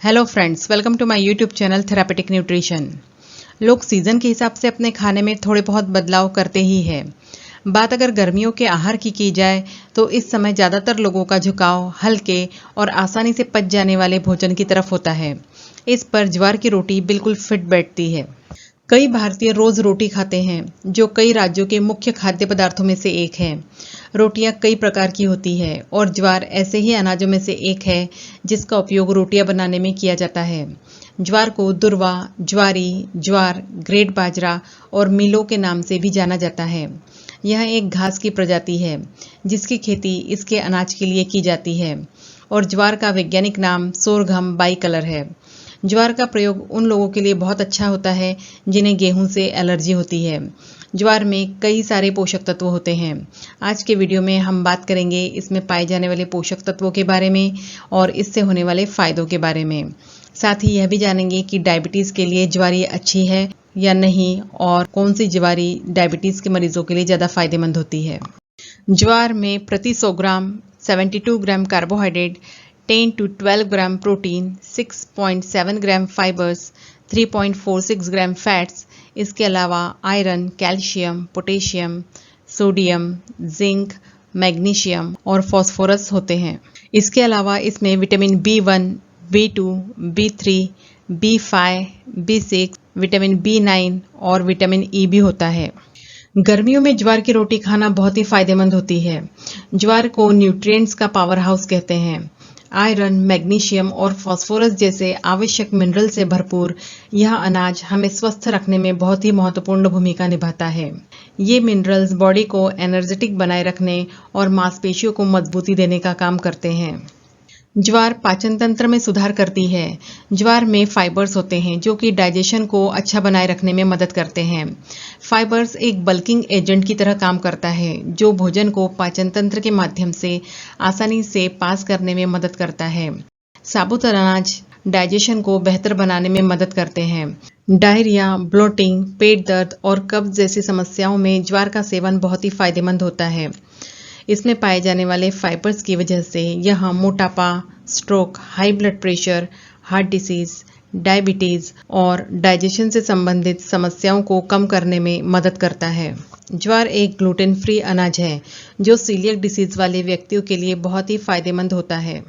Hello friends, welcome to my YouTube channel therapeutic nutrition. लोग season के हिसाब से अपने खाने में थोड़े बहुत बदलाव करते ही हैं। बात अगर गर्मियों के आहार की जाए तो इस समय ज़्यादातर लोगों का झुकाव हल्के और आसानी से पच जाने वाले भोजन की तरफ होता है। इस पर ज्वार की रोटी बिल्कुल फिट बैठती है। कई भारतीय रोज रोटी खाते हैं, जो कई राज्यों के मुख्य खाद्य पदार्थों में से एक है। रोटियां कई प्रकार की होती है और ज्वार ऐसे ही अनाजों में से एक है जिसका उपयोग रोटियां बनाने में किया जाता है। ज्वार को दुर्वा, ज्वारी, ज्वार, ग्रेट बाजरा और मिलो के नाम से भी जाना जाता है। यह एक घास की प्रजाति है जिसकी खेती इसके अनाज के लिए की जाती है और ज्वार का वैज्ञानिक नाम सोरघम बाइकलर है। ज्वार का प्रयोग उन लोगों के लिए बहुत अच्छा होता है जिन्हें गेहूं से एलर्जी होती है। ज्वार में कई सारे पोषक तत्व होते हैं। आज के वीडियो में हम बात करेंगे इसमें पाए जाने वाले पोषक तत्वों के बारे में और इससे होने वाले फायदों के बारे में। साथ ही यह भी जानेंगे कि डायबिटीज़ के लिए ज्वारी अच्छी है या नहीं और कौन सी ज्वारी डायबिटीज़ के मरीजों के लिए ज़्यादा फायदेमंद होती है। ज्वार में प्रति 100 ग्राम 72 ग्राम carbohydrate, 10 to 12 gram protein, 6.7 gram fibres, 3.46 gram fats, इसके अलावा iron, calcium, potassium, sodium, zinc, magnesium और फास्फोरस होते हैं। इसके अलावा इसमें vitamin B1, B2, B3, B5, B6, vitamin B9 और विटामिन E भी होता है। गर्मियों में ज्वार की रोटी खाना बहुत ही फायदेमंद होती है। ज्वार को न्यूट्रिएंट्स का पावर हाउस कहते हैं। आयरन, मैग्नीशियम और फास्फोरस जैसे आवश्यक मिनरल से भरपूर यह अनाज हमें स्वस्थ रखने में बहुत ही महत्वपूर्ण भूमिका निभाता है। ये मिनरल्स बॉडी को एनर्जेटिक बनाए रखने और मांसपेशियों को मजबूती देने का काम करते हैं। ज्वार पाचन तंत्र में सुधार करती है। ज्वार में फाइबर्स होते हैं जो कि डाइजेशन को अच्छा बनाए रखने में मदद करते हैं। फाइबर्स एक बल्किंग एजेंट की तरह काम करता है जो भोजन को पाचन तंत्र के माध्यम से आसानी से पास करने में मदद करता है। साबुत अनाज डाइजेशन को बेहतर बनाने में मदद करते हैं। डायरिया, ब्लोटिंग, पेट दर्द और कब्ज जैसी समस्याओं में ज्वार का सेवन बहुत ही फायदेमंद होता है। इसमें पाए जाने वाले फाइबर्स की वजह से यह मोटापा, stroke, high blood pressure, heart disease, diabetes और डाइजेशन से संबंधित समस्याओं को कम करने में मदद करता है। ज्वार एक ग्लूटेन फ्री अनाज है जो सीलियक डिसीज वाले व्यक्तियों के लिए बहुत ही फायदेमंद होता है।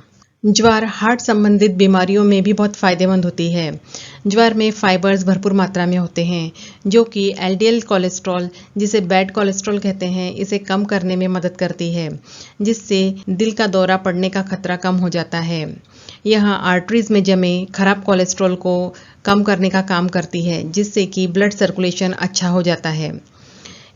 ज्वार हार्ट संबंधित बीमारियों में भी बहुत फायदेमंद होती है। ज्वार में फाइबर्स भरपूर मात्रा में होते हैं जो कि एलडीएल कोलेस्ट्रॉल, जिसे बैड कोलेस्ट्रॉल कहते हैं, इसे कम करने में मदद करती है जिससे दिल का दौरा पड़ने का खतरा कम हो जाता है। यह आर्टरीज में जमे खराब कोलेस्ट्रॉल को कम करने का काम करती है जिससे कि ब्लड सर्कुलेशन अच्छा हो जाता है।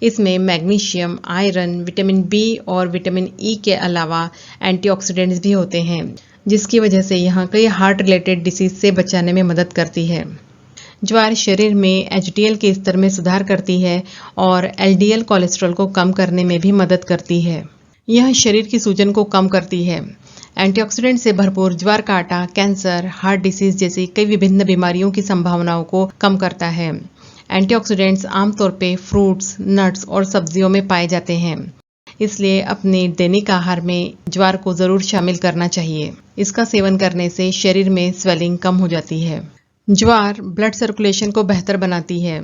इसमें मैग्नीशियम, आयरन, विटामिन बी और विटामिन ई के अलावा एंटीऑक्सीडेंट्स भी होते हैं जिसकी वजह से यह कई हार्ट रिलेटेड डिसीज से बचाने में मदद करती है। ज्वार शरीर में एचडीएल के स्तर में सुधार करती है और एलडीएल कोलेस्ट्रॉल को कम करने में भी मदद करती है। यह शरीर की सूजन को कम करती है। एंटीऑक्सीडेंट से भरपूर ज्वार का आटा कैंसर, हार्ट डिसीज जैसी कई विभिन्न बीमारियों की संभावनाओं को कम करता है। एंटीऑक्सीडेंट्स आमतौर पे फ्रूट्स, नट्स और सब्जियों में पाए जाते हैं, इसलिए अपने दैनिक आहार में ज्वार को जरूर शामिल करना चाहिए। इसका सेवन करने से शरीर में स्वेलिंग कम हो जाती है। ज्वार ब्लड सर्कुलेशन को बेहतर बनाती है।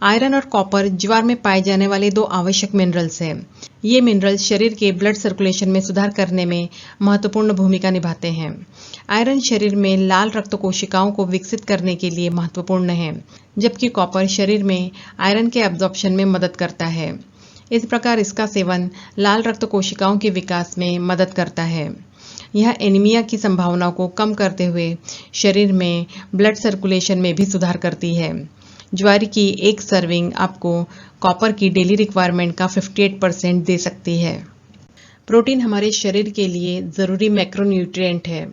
आयरन और कॉपर ज्वार में पाए जाने वाले दो आवश्यक मिनरल्स हैं। ये मिनरल्स शरीर के ब्लड सर्कुलेशन में सुधार करने में महत्वपूर्ण भूमिका निभाते हैं। आयरन शरीर में लाल रक्त कोशिकाओं को विकसित करने के लिए महत्वपूर्ण है, जबकि कॉपर शरीर में आयरन के एब्जॉर्प्शन में मदद करता है। इस प्रकार इसका सेवन लाल रक्त कोशिकाओं के विकास में मदद करता है। यह एनीमिया की संभावनाओं को कम करते हुए शरीर में ब्लड सर्कुलेशन में भी सुधार करती है। ज्वार की एक सर्विंग आपको कॉपर की डेली रिक्वायरमेंट का 58% दे सकती है। प्रोटीन हमारे शरीर के लिए ज़रूरी मैक्रोन्यूट्रिएंट है।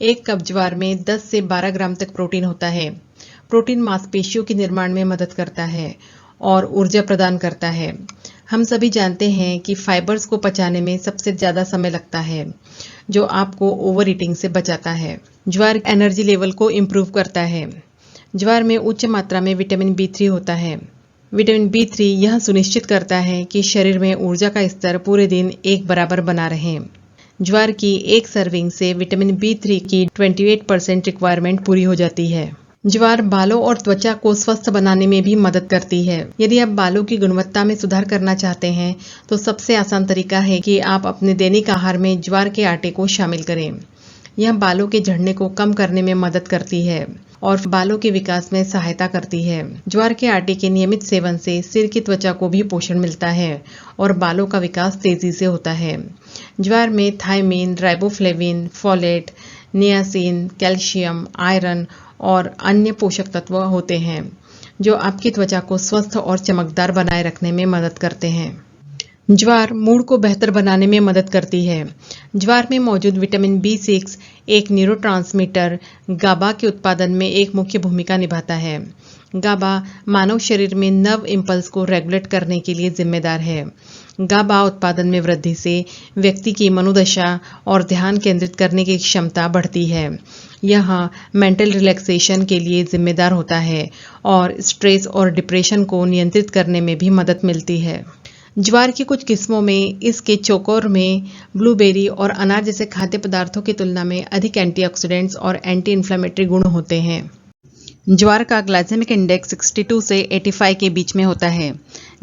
एक कप ज्वार में 10 से 12 ग्राम तक प्रोटीन होता है। प्रोटीन मांसपेशियों के निर्माण में मदद करता है और ऊर्जा प्रदान करता है। हम सभी जानते हैं कि फाइबर्स को पचाने में सबसे ज़्यादा समय लगता है, जो आपको ओवर ईटिंग से बचाता है। ज्वार एनर्जी लेवल को इम्प्रूव करता है। ज्वार में उच्च मात्रा में विटामिन B3 होता है। विटामिन B3 यह सुनिश्चित करता है कि शरीर में ऊर्जा का स्तर पूरे दिन एक बराबर बना रहे। ज्वार की एक सर्विंग से विटामिन B3 की 28% रिक्वायरमेंट पूरी हो जाती है। ज्वार बालों और त्वचा को स्वस्थ बनाने में भी मदद करती है। यदि आप बालों की गुणवत्ता में सुधार करना चाहते हैं तो सबसे आसान तरीका है कि आप अपने दैनिक आहार में ज्वार के आटे को शामिल करें। यह बालों के झड़ने को कम करने में मदद करती है और बालों के विकास में सहायता करती है। ज्वार के आटे के नियमित सेवन से सिर की त्वचा को भी पोषण मिलता है और बालों का विकास तेजी से होता है। ज्वार में thiamine, riboflavin, folate, niacin, calcium, iron और अन्य पोषक तत्व होते हैं जो आपकी त्वचा को स्वस्थ और चमकदार बनाए रखने में मदद करते हैं। ज्वार मूड को बेहतर बनाने में मदद करती है। ज्वार में मौजूद विटामिन B6 एक न्यूरोट्रांसमीटर गाबा के उत्पादन में एक मुख्य भूमिका निभाता है। गाबा मानव शरीर में नर्व इम्पल्स को रेगुलेट करने के लिए जिम्मेदार है। गाबा उत्पादन में वृद्धि से व्यक्ति की मनोदशा और ध्यान केंद्रित करने की क्षमता बढ़ती है। यह मेंटल रिलैक्सेशन के लिए जिम्मेदार होता है और स्ट्रेस और डिप्रेशन को नियंत्रित करने में भी मदद मिलती है। ज्वार की कुछ किस्मों में इसके चोकोर में ब्लूबेरी और अनार जैसे खाद्य पदार्थों की तुलना में अधिक एंटीऑक्सीडेंट्स और एंटी इन्फ्लेमेटरी गुण होते हैं। ज्वार का ग्लाइसेमिक इंडेक्स 62 से 85 के बीच में होता है,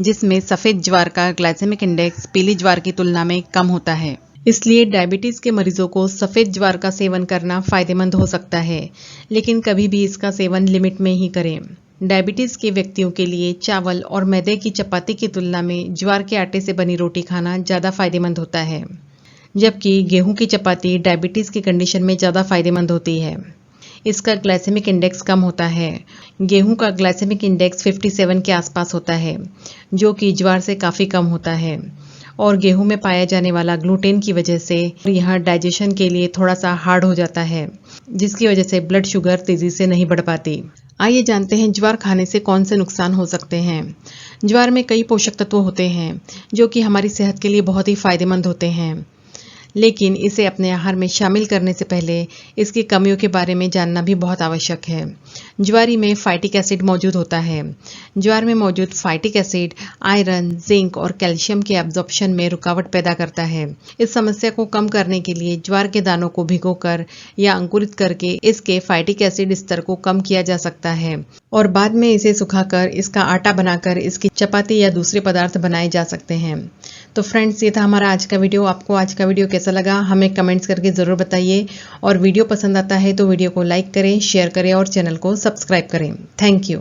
जिसमें सफ़ेद ज्वार का ग्लाइसेमिक इंडेक्स पीली ज्वार की तुलना में कम होता है। इसलिए डायबिटीज़ के मरीजों को सफ़ेद ज्वार का सेवन करना फ़ायदेमंद हो सकता है, लेकिन कभी भी इसका सेवन लिमिट में ही करें। डायबिटीज़ के व्यक्तियों के लिए चावल और मैदे की चपाती की तुलना में ज्वार के आटे से बनी रोटी खाना ज़्यादा फायदेमंद होता है, जबकि गेहूं की चपाती डायबिटीज़ की कंडीशन में ज़्यादा फायदेमंद होती है। इसका ग्लाइसेमिक इंडेक्स कम होता है। गेहूं का ग्लाइसेमिक इंडेक्स 57 के आसपास होता है, जो कि ज्वार से काफ़ी कम होता है और गेहूं में पाया जाने वाला ग्लूटेन की वजह से यह डाइजेशन के लिए थोड़ा सा हार्ड हो जाता है, जिसकी वजह से ब्लड शुगर तेज़ी से नहीं बढ़ पाती। आइए जानते हैं ज्वार खाने से कौन से नुकसान हो सकते हैं। ज्वार में कई पोषक तत्व होते हैं जो कि हमारी सेहत के लिए बहुत ही फायदेमंद होते हैं, लेकिन इसे अपने आहार में शामिल करने से पहले इसकी कमियों के बारे में जानना भी बहुत आवश्यक है। ज्वारी में फाइटिक एसिड मौजूद होता है। ज्वार में मौजूद फाइटिक एसिड आयरन, जिंक और कैल्शियम के एब्जॉर्प्शन में रुकावट पैदा करता है। इस समस्या को कम करने के लिए ज्वार के दानों को भिगोकर या अंकुरित करके इसके फाइटिक एसिड स्तर को कम किया जा सकता है और बाद में इसे सुखाकर इसका आटा बनाकर इसकी चपाती या दूसरे पदार्थ बनाए जा सकते हैं। तो फ्रेंड्स, ये था हमारा आज का वीडियो। आपको आज का वीडियो कैसा लगा हमें कमेंट्स करके ज़रूर बताइए और वीडियो पसंद आता है तो वीडियो को लाइक करें, शेयर करें और चैनल को सब्सक्राइब करें। Thank you.